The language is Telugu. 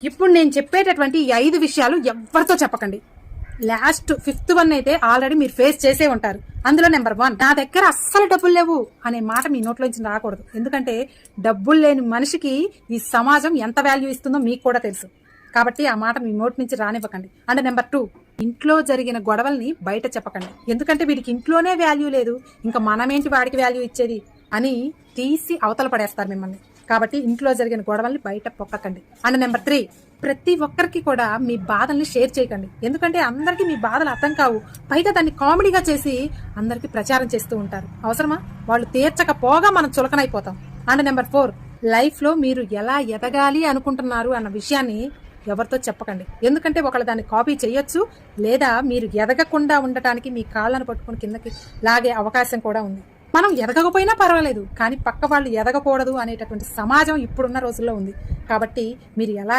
ఇప్పుడు నేను చెప్పేటటువంటి ఈ 5 విషయాలు ఎవరితో చెప్పకండి. లాస్ట్ 5th వన్ అయితే ఆల్రెడీ మీరు ఫేస్ చేసే ఉంటారు. అందులో నెంబర్ 1, నా దగ్గర అస్సలు డబ్బులు లేవు అనే మాట మీ నోట్లోంచి రాకూడదు. ఎందుకంటే డబ్బులు లేని మనిషికి ఈ సమాజం ఎంత వాల్యూ ఇస్తుందో మీకు కూడా తెలుసు. కాబట్టి ఆ మాట మీ నోటి నుంచి రానివ్వకండి. అండ్ నెంబర్ 2, ఇంట్లో జరిగిన గొడవల్ని బయట చెప్పకండి. ఎందుకంటే వీడికి ఇంట్లోనే వాల్యూ లేదు, ఇంకా మనమేంటి వాడికి వాల్యూ ఇచ్చేది అని తీసి అవతల పడేస్తారు మిమ్మల్ని. కాబట్టి ఇంట్లో జరిగిన గొడవల్ని బయట పొక్కకండి. అండ్ నెంబర్ 3, ప్రతి ఒక్కరికి కూడా మీ బాధల్ని షేర్ చేయకండి. ఎందుకంటే అందరికీ మీ బాధలు అర్థం కావు. పైగా దాన్ని కామెడీగా చేసి అందరికి ప్రచారం చేస్తూ ఉంటారు. అవసరమా? వాళ్ళు తీర్చకపోగా మనం చులకనైపోతాం. అండ్ నెంబర్ 4, లైఫ్ లో మీరు ఎలా ఎదగాలి అనుకుంటున్నారు అన్న విషయాన్ని ఎవరితో చెప్పకండి. ఎందుకంటే ఒకళ్ళు దాన్ని కాపీ చేయొచ్చు, లేదా మీరు ఎదగకుండా ఉండటానికి మీ కాళ్ళను పట్టుకుని కిందకి లాగే అవకాశం కూడా ఉంది. మనం ఎదగకపోయినా పర్వాలేదు, కానీ పక్క వాళ్ళు ఎదగకూడదు అనేటటువంటి సమాజం ఇప్పుడున్న రోజుల్లో ఉంది. కాబట్టి మీరు ఎలా